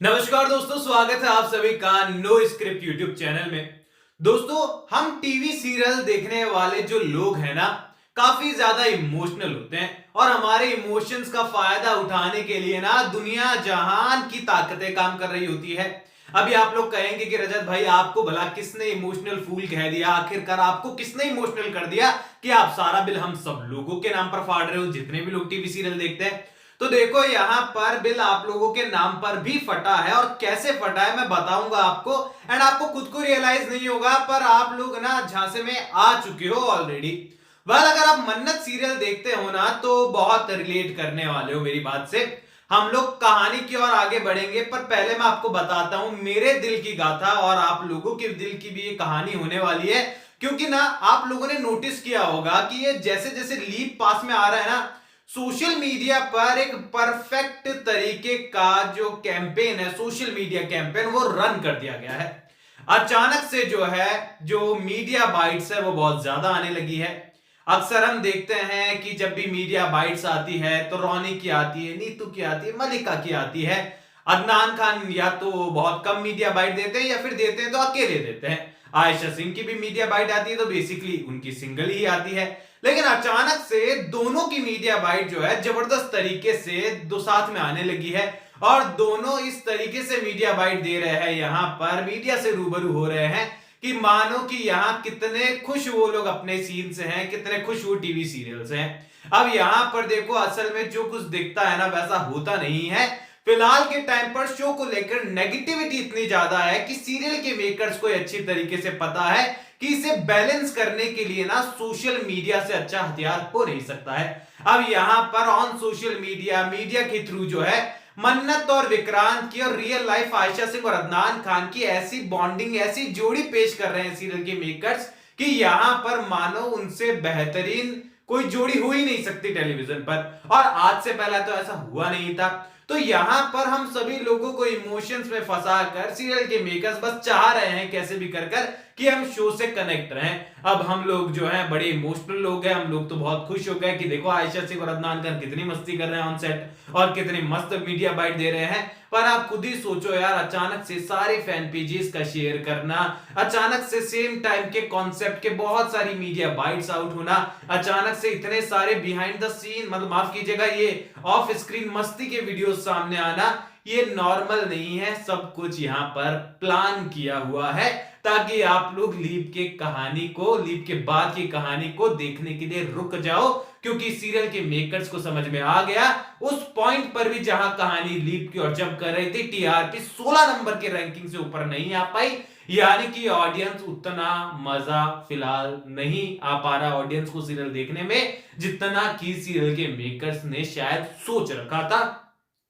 नमस्कार दोस्तों, स्वागत है आप सभी का नो स्क्रिप्ट यूट्यूब चैनल में। दोस्तों, हम टीवी सीरियल देखने वाले जो लोग हैं ना, काफी ज्यादा इमोशनल होते हैं और हमारे इमोशंस का फायदा उठाने के लिए ना दुनिया जहान की ताकतें काम कर रही होती है। अभी आप लोग कहेंगे कि रजत भाई, आपको भला किसने इमोशनल फूल कह दिया? आखिरकार आपको किसने इमोशनल कर दिया कि आप सारा बिल हम सब लोगों के नाम पर फाड़ रहे हो, जितने भी लोग टीवी सीरियल देखते हैं? तो देखो, यहां पर बिल आप लोगों के नाम पर भी फटा है और कैसे फटा है मैं बताऊंगा आपको। एंड आपको खुद को रियलाइज नहीं होगा, पर आप लोग ना झांसे में आ चुके हो ऑलरेडी। वेल, अगर आप मन्नत सीरियल देखते हो ना तो बहुत रिलेट करने वाले हो मेरी बात से। हम लोग कहानी की ओर आगे बढ़ेंगे, पर पहले मैं आपको बताता हूं मेरे दिल की गाथा, और आप लोगों के दिल की भी ये कहानी होने वाली है। क्योंकि ना आप लोगों ने नोटिस किया होगा कि ये जैसे जैसे लीप पास में आ रहा है ना, सोशल मीडिया पर एक परफेक्ट तरीके का जो कैंपेन है, सोशल मीडिया कैंपेन, वो रन कर दिया गया है। अचानक से जो है, जो मीडिया बाइट्स है वो बहुत ज्यादा आने लगी है। अक्सर हम देखते हैं कि जब भी मीडिया बाइट्स आती है तो रोनी की आती है, नीतू की आती है, मलिका की आती है। अदनान खान या तो बहुत कम मीडिया बाइट देते हैं या फिर देते हैं तो अकेले देते हैं। आयशा सिंह की भी मीडिया बाइट आती है तो बेसिकली उनकी सिंगल ही आती है। लेकिन अचानक से दोनों की मीडिया बाइट जो है जबरदस्त तरीके से दो साथ में आने लगी है, और दोनों इस तरीके से मीडिया बाइट दे रहे हैं, यहां पर मीडिया से रूबरू हो रहे हैं कि मानो कि यहां कितने खुश वो लोग अपने सीन से हैं, कितने खुश वो टीवी सीरियल से हैं। अब यहां पर देखो, असल में जो कुछ दिखता है ना वैसा होता नहीं है। फिलहाल के टाइम पर शो को लेकर नेगेटिविटी इतनी ज्यादा है कि सीरियल के मेकर्स को अच्छी तरीके से पता है कि इसे बैलेंस करने के लिए ना सोशल मीडिया से अच्छा हथियार हो नहीं सकता है। अब यहां पर ऑन सोशल मीडिया, मीडिया के थ्रू जो है, मन्नत और विक्रांत की और रियल लाइफ आयशा सिंह और अदनान खान की ऐसी बॉन्डिंग, ऐसी जोड़ी पेश कर रहे हैं सीरियल के मेकर्स कि यहां पर मानो उनसे बेहतरीन कोई जोड़ी हो ही नहीं सकती टेलीविजन पर। और आज से पहले तो ऐसा हुआ नहीं था। तो यहां पर हम सभी लोगों को इमोशंस में फंसाकर सीरियल के मेकर्स बस चाह रहे हैं कैसे भी कर कर कि हम शो से कनेक्ट रहें। अब हम लोग जो हैं बड़े इमोशनल लोग हैं, हम लोग तो बहुत खुश हो गए कि देखो आयशा सिंह और अदनान खान कितनी मस्ती कर रहे हैं ऑन सेट और कितनी मस्त मीडिया बाइट दे रहे हैं। पर आप खुद ही सोचो यार, अचानक से सारे फैन पेजेस का शेयर करना, अचानक से सेम टाइम के कॉन्सेप्ट के बहुत सारी मीडिया बाइट्स आउट होना, अचानक से इतने सारे बिहाइंड द सीन, मतलब माफ कीजिएगा, ये ऑफ स्क्रीन मस्ती के वीडियोस सामने आना, ये नॉर्मल नहीं है। सब कुछ यहां पर प्लान किया हुआ है ताकि आप लोग लीप के कहानी को, लीप के बाद की कहानी को देखने के लिए रुक जाओ। क्योंकि सीरियल के मेकर्स को समझ में आ गया उस पॉइंट पर भी जहां कहानी लीप की और जंप कर रही थी, टीआरपी 16 नंबर की रैंकिंग से ऊपर नहीं आ पाई। यानी कि ऑडियंस उतना मजा फिलहाल नहीं आ पा रहा ऑडियंस को सीरियल देखने में, जितना कि सीरियल के मेकर्स ने शायद सोच रखा था।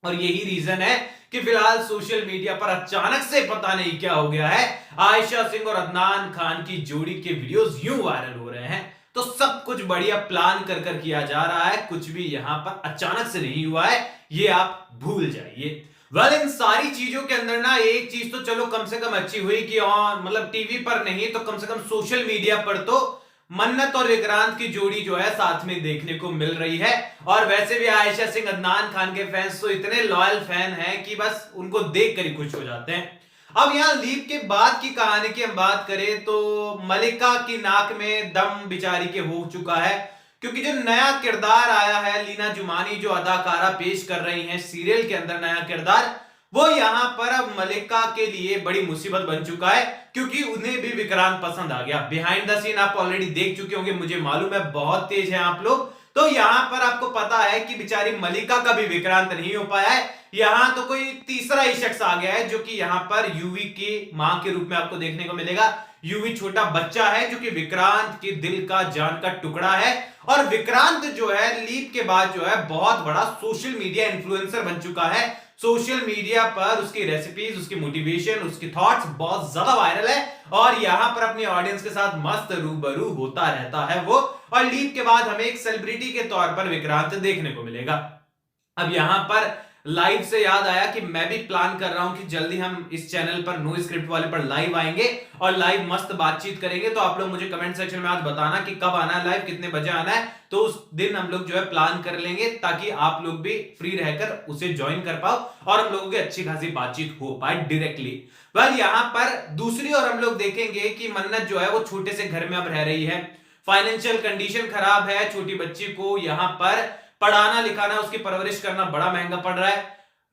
और यही रीजन है कि फिलहाल सोशल मीडिया पर अचानक से पता नहीं क्या हो गया है, आयशा सिंह और अदनान खान की जोड़ी के वीडियोस यूं वायरल हो रहे हैं। तो सब कुछ बढ़िया प्लान कर कर किया जा रहा है, कुछ भी यहां पर अचानक से नहीं हुआ है, ये आप भूल जाइए। वेल, इन सारी चीजों के अंदर ना एक चीज तो चलो कम से कम अच्छी हुई कि ऑन, मतलब टीवी पर नहीं तो कम से कम सोशल मीडिया पर तो मन्नत और विक्रांत की जोड़ी जो है साथ में देखने को मिल रही है। और वैसे भी आयशा सिंह अदनान खान के फैंस तो इतने लॉयल फैन हैं कि बस उनको देख कर ही खुश हो जाते हैं। अब यहां लीप के बाद की कहानी की हम बात करें तो मलिका की नाक में दम बिचारी के हो चुका है। क्योंकि जो नया किरदार आया है, लीना जुमानी जो अदाकारा पेश कर रही हैं सीरियल के अंदर नया किरदार, वो यहां पर अब मलिका के लिए बड़ी मुसीबत बन चुका है। क्योंकि उन्हें भी विक्रांत पसंद आ गया। बिहाइंड द सीन आप ऑलरेडी देख चुके होंगे, मुझे मालूम है बहुत तेज है आप लोग। तो यहां पर आपको पता है कि बेचारी मलिका का भी विक्रांत नहीं हो पाया है। यहां तो कोई तीसरा ही शख्स आ गया है जो कि यहां पर यूवी की मां के रूप में आपको देखने को मिलेगा। यूवी छोटा बच्चा है जो कि विक्रांत के दिल का, जान का टुकड़ा है। और विक्रांत जो है लीप के बाद जो है बहुत बड़ा सोशल मीडिया इन्फ्लुएंसर बन चुका है। सोशल मीडिया पर उसकी रेसिपीज, उसकी मोटिवेशन, उसकी थॉट्स बहुत ज्यादा वायरल है और यहां पर अपनी ऑडियंस के साथ मस्त रूबरू होता रहता है वो। और लीप के बाद हमें एक सेलिब्रिटी के तौर पर विक्रांत देखने को मिलेगा। अब यहां पर लाइव से याद आया कि मैं भी प्लान कर रहा हूं कि जल्दी हम इस चैनल पर नो स्क्रिप्ट वाले पर लाइव आएंगे और लाइव मस्त बातचीत करेंगे। तो आप लोग मुझे कमेंट सेक्शन में आज बताना कि कब आना है लाइव, कितने बजे आना है, तो उस दिन हम लोग जो है प्लान कर लेंगे ताकि आप लोग भी फ्री रहकर उसे ज्वाइन कर पाओ और हम लोगों की अच्छी खासी बातचीत हो पाए डायरेक्टली। वेल यहां पर दूसरी ओर हम लोग देखेंगे कि मन्नत जो है वो छोटे से घर में अब रह रही है, फाइनेंशियल कंडीशन खराब है, छोटी बच्ची को यहां पर पढ़ाना लिखाना उसकी परवरिश करना बड़ा महंगा पड़ रहा है।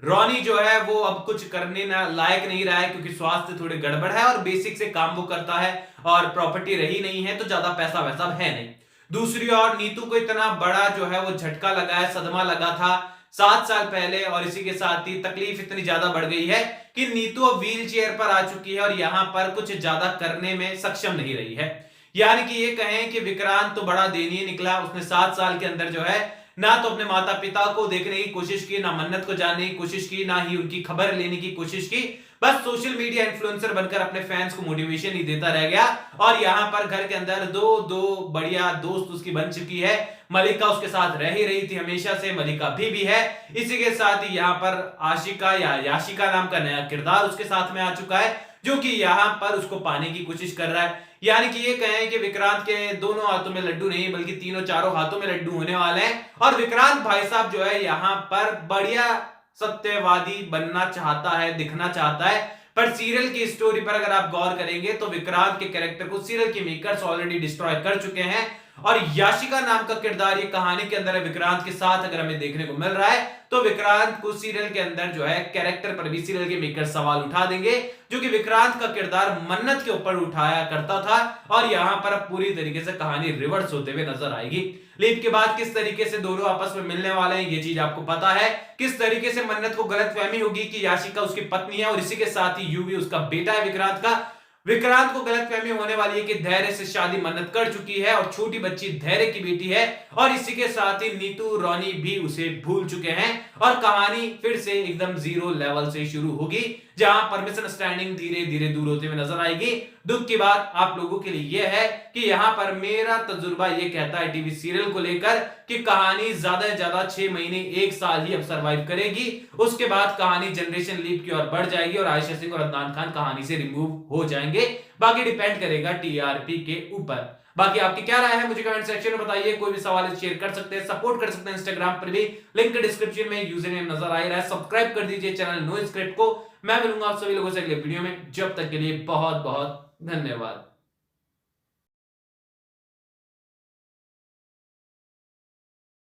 रॉनी जो है वो अब कुछ करने ना लायक नहीं रहा है क्योंकि स्वास्थ्य थोड़े गड़बड़ है और बेसिक से काम वो करता है और प्रॉपर्टी रही नहीं है तो ज्यादा पैसा वैसा है नहीं। दूसरी ओर नीतू को इतना बड़ा जो है वो झटका लगा है, सदमा लगा था 7 साल पहले और इसी के साथ ही तकलीफ इतनी ज्यादा बढ़ गई है कि नीतू अब व्हील चेयर पर आ चुकी है और यहां पर कुछ ज्यादा करने में सक्षम नहीं रही है। यानी कि ये कहें कि विक्रांत तो बड़ा दयनीय निकला, उसने 7 साल के अंदर जो है ना तो अपने माता पिता को देखने की कोशिश की, ना मन्नत को जानने की कोशिश की, ना ही उनकी खबर लेने की कोशिश की, बस सोशल मीडिया इन्फ्लुएंसर बनकर अपने फैंस को मोटिवेशन ही देता रह गया। और यहां पर घर के अंदर दो बढ़िया दोस्त उसकी बन चुकी है। मलिका उसके साथ रह ही रही थी हमेशा से, मलिका भी है। इसी के साथ ही यहां पर आशिका या याशिका नाम का नया किरदार उसके साथ में आ चुका है जो कि यहां पर उसको पाने की कोशिश कर रहा है। यानी कि ये कहें कि विक्रांत के दोनों हाथों में लड्डू नहीं बल्कि तीनों चारों हाथों में लड्डू होने वाले हैं। और विक्रांत भाई साहब जो है यहां पर बढ़िया सत्यवादी बनना चाहता है, दिखना चाहता है, पर सीरियल की स्टोरी पर अगर आप गौर करेंगे तो विक्रांत के कैरेक्टर को सीरियल के मेकर्स ऑलरेडी डिस्ट्रॉय कर चुके हैं और याशिका नाम का किरदार ये कहानी के अंदर विक्रांत के साथ अगर हमें देखने को मिल रहा है तो विक्रांत को सीरियल के अंदर जो है कैरेक्टर पर भी सीरियल के मेकर सवाल उठा देंगे जो कि विक्रांत का किरदार मन्नत के ऊपर उठाया करता था और यहां पर अब पूरी तरीके से कहानी रिवर्स होते हुए नजर आएगी। लीप के बाद किस तरीके से दोनों आपस में मिलने वाले हैं ये चीज आपको पता है, किस तरीके से मन्नत को गलतफहमी होगी कि याशिका उसकी पत्नी है और इसी के साथ ही यूवी उसका बेटा है विक्रांत को गलतफहमी होने वाली है कि धैर्य से शादी मन्नत कर चुकी है और छोटी बच्ची धैर्य की बेटी है और इसी के साथ ही नीतू रॉनी भी उसे भूल चुके हैं और कहानी फिर से एकदम जीरो लेवल से शुरू होगी जहां परमिशन स्टैंडिंग धीरे धीरे दूर होते हुए नजर आएगी। दुख की बात आप लोगों के लिए यह है कि यहां पर मेरा तजुर्बा यह कहता है टीवी सीरियल को लेकर कि कहानी ज्यादा से ज्यादा 6 महीने 1 साल ही अब सरवाइव करेगी, उसके बाद कहानी जनरेशन लीप की ओर बढ़ जाएगी और आयशा सिंह और अदनान खान कहानी से रिमूव हो जाएंगे। बाकी डिपेंड करेगा टीआरपी के ऊपर। बाकी आपकी क्या राय है मुझे कमेंट सेक्शन में बताइए। कोई भी सवाल शेयर कर सकते हैं, सपोर्ट कर सकते हैं इंस्टाग्राम पर भी, लिंक डिस्क्रिप्शन में यूजर नेम नजर आ रहा है। सब्सक्राइब कर दीजिए चैनल नो स्क्रिप्ट को। मैं मिलूंगा आप सभी लोगों से अगले वीडियो में, जब तक के लिए बहुत बहुत धन्यवाद।